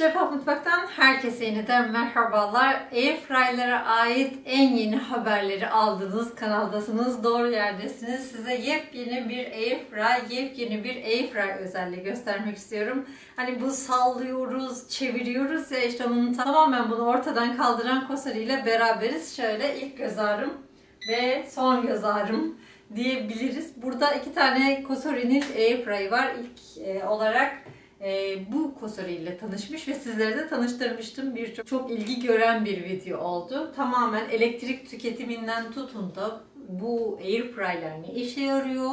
Şeffaf Mutfak'tan herkese yeniden merhabalar. Airfryer'lara ait en yeni haberleri aldığınız kanaldasınız. Doğru yerdesiniz. Size yepyeni bir Airfryer özelliği göstermek istiyorum. Hani bu sallıyoruz, çeviriyoruz ya, işte onun tamamen bunu ortadan kaldıran Cosori ile beraberiz. Şöyle ilk göz ağrım ve son göz ağrım diyebiliriz. Burada iki tane Cosori'nin Airfryer var. İlk olarak bu Cosori ile tanışmış ve sizlere de tanıştırmıştım. Çok ilgi gören bir video oldu. Tamamen elektrik tüketiminden tutun da bu Airfryer'ler ne işe yarıyor?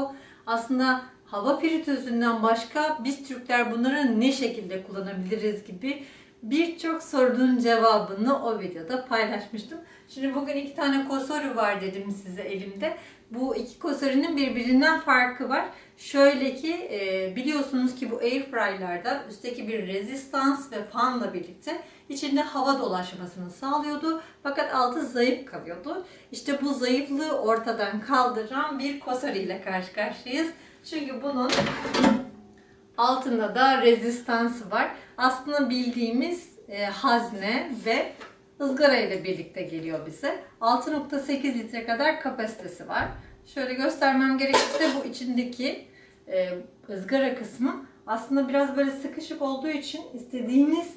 Aslında hava fritözünden başka biz Türkler bunları ne şekilde kullanabiliriz gibi birçok sorunun cevabını o videoda paylaşmıştım. Şimdi bugün iki tane Cosori var dedim size elimde. Bu iki Cosori'nin birbirinden farkı var. Şöyle ki biliyorsunuz ki bu Airfryer'larda üstteki bir rezistans ve fanla birlikte içinde hava dolaşmasını sağlıyordu. Fakat altı zayıf kalıyordu. İşte bu zayıflığı ortadan kaldıran bir Cosori ile karşı karşıyayız. Çünkü bunun altında da rezistansı var. Aslında bildiğimiz hazne ve ızgara ile birlikte geliyor bize. 6.8 litre kadar kapasitesi var. Şöyle göstermem gerekirse bu içindeki ızgara kısmı aslında biraz böyle sıkışık olduğu için istediğiniz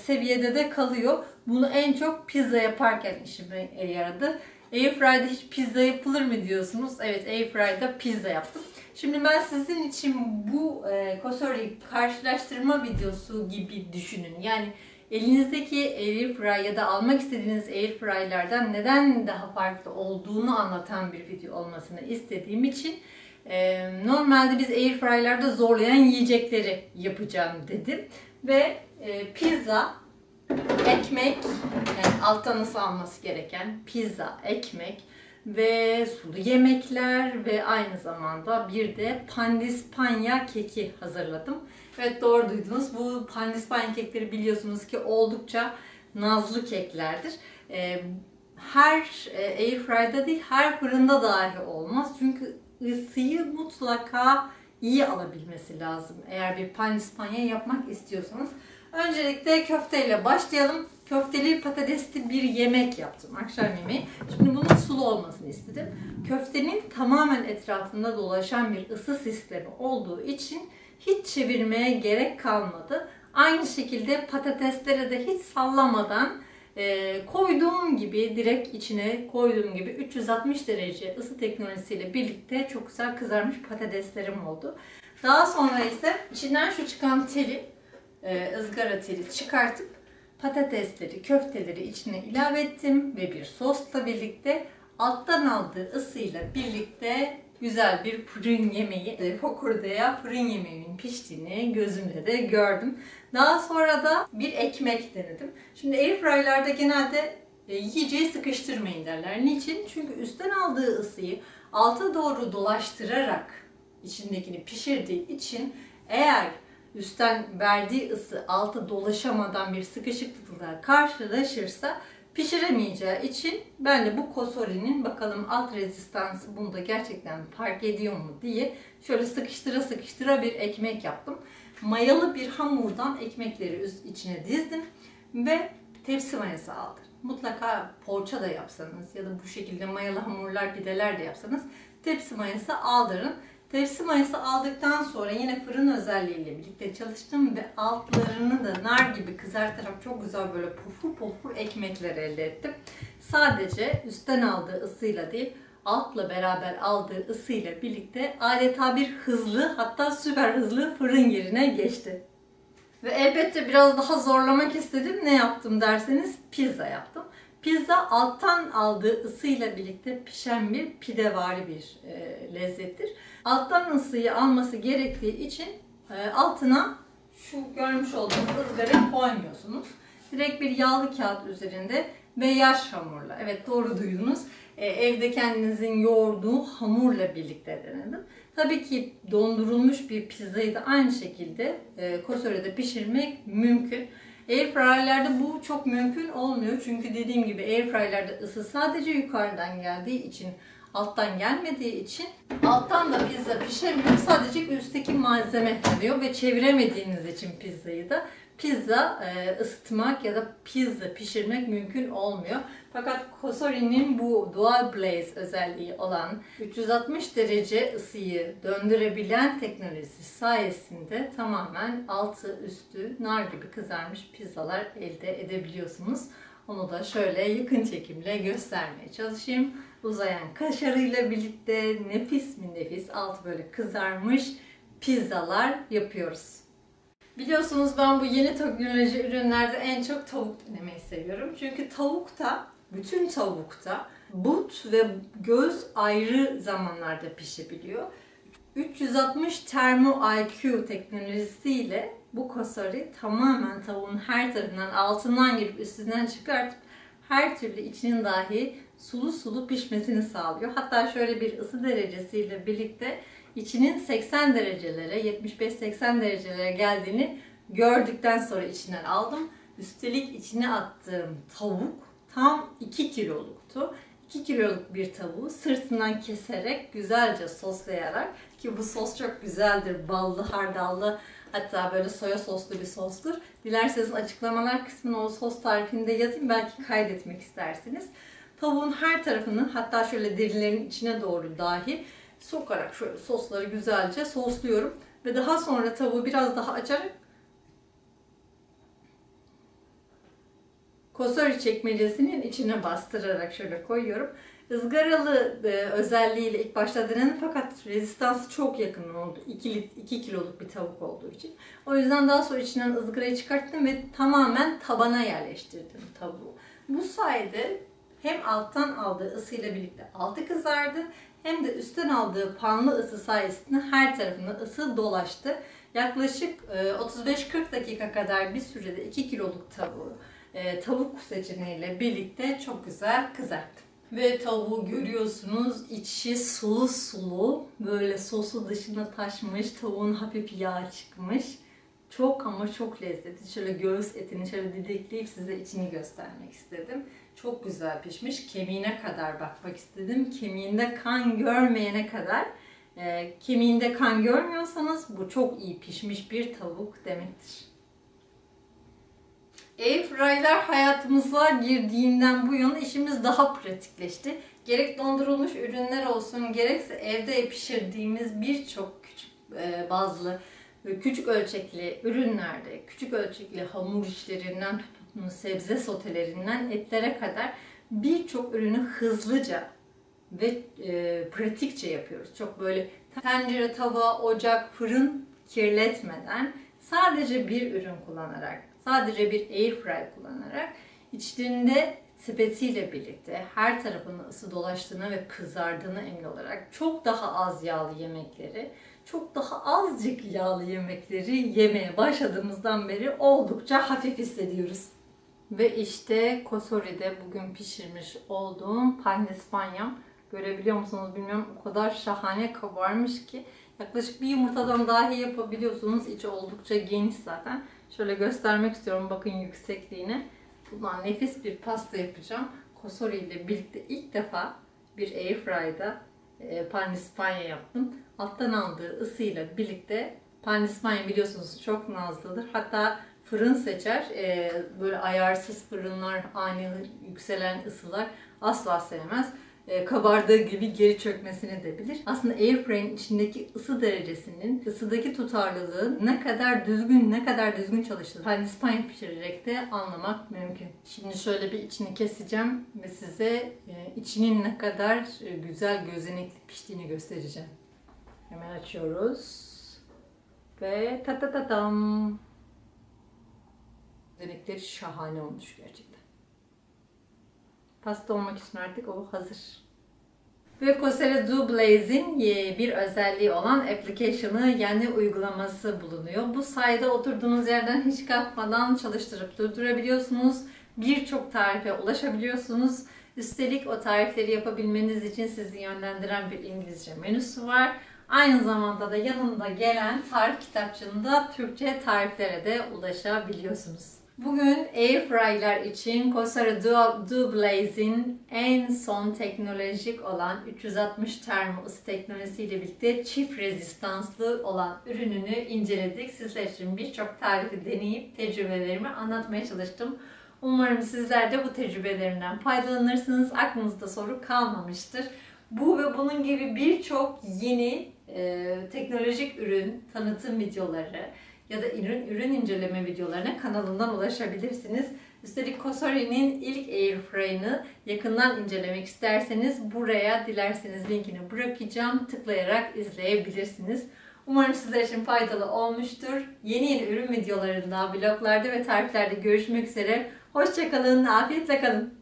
seviyede de kalıyor. Bunu en çok pizza yaparken işime yaradı. Airfryer'da hiç pizza yapılır mı diyorsunuz? Evet, Airfryer'da pizza yaptım. Şimdi ben sizin için bu Cosori karşılaştırma videosu gibi düşünün. Yani elinizdeki Airfryer ya da almak istediğiniz Airfryer'lerden neden daha farklı olduğunu anlatan bir video olmasını istediğim için normalde biz Airfryer'larda zorlayan yiyecekleri yapacağım dedim. Ve pizza, ekmek, yani alttan ıslanması gereken pizza, ekmek ve sulu yemekler ve aynı zamanda bir de pandispanya keki hazırladım. Evet, doğru duydunuz. Bu pandispanya kekleri biliyorsunuz ki oldukça nazlı keklerdir. Her Airfryer'da değil, her fırında dahi olmaz. Çünkü ısıyı mutlaka iyi alabilmesi lazım eğer bir pandispanya yapmak istiyorsanız. Öncelikle köfteyle başlayalım. Köfteli patatesli bir yemek yaptım, akşam yemeği. Şimdi bunun sulu olmasını istedim. Köftenin tamamen etrafında dolaşan bir ısı sistemi olduğu için hiç çevirmeye gerek kalmadı. Aynı şekilde patateslere de hiç sallamadan koyduğum gibi, direkt içine koyduğum gibi 360 derece ısı teknolojisiyle birlikte çok güzel kızarmış patateslerim oldu. Daha sonra ise içinden şu çıkan teli, ızgara teli çıkartıp patatesleri, köfteleri içine ilave ettim ve bir sosla birlikte alttan aldığı ısıyla birlikte güzel bir fırın yemeği, hokurdaya fırın yemeğinin piştiğini gözümle de gördüm. Daha sonra da bir ekmek denedim. Şimdi Airfryer'larda genelde yiyeceği sıkıştırmayın derler. Niçin? Çünkü üstten aldığı ısıyı alta doğru dolaştırarak içindekini pişirdiği için eğer üstten verdiği ısı alta dolaşamadan bir sıkışıklıkla karşılaşırsa pişiremeyeceği için ben de bu Cosori'nin bakalım alt rezistansı bunda gerçekten fark ediyor mu diye şöyle sıkıştıra sıkıştıra bir ekmek yaptım. Mayalı bir hamurdan ekmekleri içine dizdim ve tepsi mayası aldım. Mutlaka poğaça da yapsanız ya da bu şekilde mayalı hamurlar, pideler de yapsanız tepsi mayası aldırın. Tepsi mayası aldıktan sonra yine fırın özelliğiyle birlikte çalıştım ve altlarını da nar gibi kızartarak çok güzel böyle pufur pufur ekmekler elde ettim. Sadece üstten aldığı ısıyla değil, altla beraber aldığı ısıyla birlikte adeta bir hızlı, hatta süper hızlı fırın yerine geçti. Ve elbette biraz daha zorlamak istedim. Ne yaptım derseniz pizza yaptım. Pizza alttan aldığı ısıyla birlikte pişen bir pidevari bir lezzettir. Alttan ısıyı alması gerektiği için altına şu görmüş olduğunuz ızgarayı koymuyorsunuz. Direkt bir yağlı kağıt üzerinde ve yaş hamurla. Evet, doğru duydunuz. Evde kendinizin yoğurduğu hamurla birlikte denedim. Tabii ki dondurulmuş bir pizzayı da aynı şekilde Cosori'de pişirmek mümkün. Airfryer'lerde bu çok mümkün olmuyor. Çünkü dediğim gibi Airfryer'lerde ısı sadece yukarıdan geldiği için, alttan gelmediği için alttan da pizza pişemiyor. Sadece üstteki malzeme kalıyor ve çeviremediğiniz için pizzayı da pizza ısıtmak ya da pizza pişirmek mümkün olmuyor. Fakat Cosori'nin bu Dual Blaze özelliği olan 360 derece ısıyı döndürebilen teknolojisi sayesinde tamamen altı üstü nar gibi kızarmış pizzalar elde edebiliyorsunuz. Onu da şöyle yakın çekimle göstermeye çalışayım. Uzayan kaşarıyla birlikte nefis mi nefis altı böyle kızarmış pizzalar yapıyoruz. Biliyorsunuz ben bu yeni teknoloji ürünlerde en çok tavuk denemeyi seviyorum. Çünkü tavukta, bütün tavukta but ve göz ayrı zamanlarda pişebiliyor. 360 Thermo IQ teknolojisiyle bu Cosori tamamen tavuğun her tarafından altından girip üstünden çıkartıp her türlü içinin dahi sulu sulu pişmesini sağlıyor. Hatta şöyle bir ısı derecesiyle birlikte içinin 80 derecelere, 75-80 derecelere geldiğini gördükten sonra içinden aldım. Üstelik içine attığım tavuk tam 2 kiloluktu. 2 kiloluk bir tavuğu sırtından keserek, güzelce soslayarak, ki bu sos çok güzeldir, ballı, hardallı, hatta böyle soya soslu bir sostur. Dilerseniz açıklamalar kısmına o sos tarifini de yazayım, belki kaydetmek isterseniz. Tavuğun her tarafını, hatta şöyle derilerin içine doğru dahi sokarak şöyle sosları güzelce sosluyorum. Ve daha sonra tavuğu biraz daha açarak Cosori çekmecesinin içine bastırarak şöyle koyuyorum. Izgaralı özelliğiyle ilk başta denedim fakat rezistansı çok yakın oldu. 2 kiloluk bir tavuk olduğu için. O yüzden daha sonra içinden ızgarayı çıkarttım ve tamamen tabana yerleştirdim tavuğu. Bu sayede hem alttan aldığı ısıyla birlikte altı kızardı hem de üstten aldığı panlı ısı sayesinde her tarafına ısı dolaştı. Yaklaşık 35-40 dakika kadar bir sürede 2 kiloluk tavuğu tavuk seçeneğiyle birlikte çok güzel kızarttım. Ve tavuğu görüyorsunuz, içi sulu sulu, böyle sosu dışına taşmış, tavuğun hafif yağı çıkmış. Çok ama çok lezzetli. Şöyle göğüs etini şöyle didikleyip size içini göstermek istedim. Çok güzel pişmiş. Kemiğine kadar bakmak istedim. Kemiğinde kan görmeyene kadar. Kemiğinde kan görmüyorsanız bu çok iyi pişmiş bir tavuk demektir. Airfryer'lar hayatımıza girdiğinden bu yana işimiz daha pratikleşti. Gerek dondurulmuş ürünler olsun, gerekse evde pişirdiğimiz birçok küçük bazlı, küçük ölçekli ürünlerde, küçük ölçekli hamur işlerinden tutun, sebze sotelerinden etlere kadar birçok ürünü hızlıca ve pratikçe yapıyoruz. Çok böyle tencere, tava, ocak, fırın kirletmeden sadece bir ürün kullanarak, sadece bir airfryer kullanarak içlerinde sepetiyle birlikte her tarafının ısı dolaştığına ve kızardığına emin olarak çok daha az yağlı yemekleri, çok daha azıcık yağlı yemekleri yemeye başladığımızdan beri oldukça hafif hissediyoruz. Ve işte Cosori'de bugün pişirmiş olduğum pandispanyam. Görebiliyor musunuz bilmiyorum, o kadar şahane kabarmış ki yaklaşık bir yumurtadan dahi yapabiliyorsunuz. İçi oldukça geniş zaten. Şöyle göstermek istiyorum, bakın yüksekliğine. Bundan nefis bir pasta yapacağım. Cosori ile birlikte ilk defa bir airfryer'da pandispanya yaptım. Alttan aldığı ısıyla birlikte, pandispanya biliyorsunuz çok nazlıdır. Hatta fırın seçer. Böyle ayarsız fırınlar, ani yükselen ısılar asla sevmez. Kabardığı gibi geri çökmesini de bilir. Aslında airfryer'in içindeki ısı derecesinin, ısıdaki tutarlılığın ne kadar düzgün çalıştığını pandispanya pişirerek de anlamak mümkün. Şimdi şöyle bir içini keseceğim ve size içinin ne kadar güzel gözenekli piştiğini göstereceğim. Hemen açıyoruz. Ve tatatatam. Gözenekleri şahane olmuş gerçekten. Pasta olmak için artık o hazır. Ve Cosori Dual Blaze'in bir özelliği olan application'ı, yani uygulaması bulunuyor. Bu sayede oturduğunuz yerden hiç kalkmadan çalıştırıp durdurabiliyorsunuz. Birçok tarife ulaşabiliyorsunuz. Üstelik o tarifleri yapabilmeniz için sizi yönlendiren bir İngilizce menüsü var. Aynı zamanda da yanında gelen tarif kitapçığında Türkçe tariflere de ulaşabiliyorsunuz. Bugün Airfryer'lar için Cosara Duoblaze'in en son teknolojik olan 360 termo ısı teknolojisiyle birlikte çift rezistanslı olan ürününü inceledik. Sizler için birçok tarifi deneyip tecrübelerimi anlatmaya çalıştım. Umarım sizler de bu tecrübelerimden faydalanırsınız. Aklınızda soru kalmamıştır. Bu ve bunun gibi birçok yeni teknolojik ürün tanıtım videoları ya da ürün inceleme videolarına kanalımdan ulaşabilirsiniz. Üstelik Cosari'nin ilk Airfryer'ını yakından incelemek isterseniz buraya dilerseniz linkini bırakacağım. Tıklayarak izleyebilirsiniz. Umarım sizler için faydalı olmuştur. Yeni ürün videolarında, vloglarda ve tariflerde görüşmek üzere. Hoşça kalın, afiyetle kalın.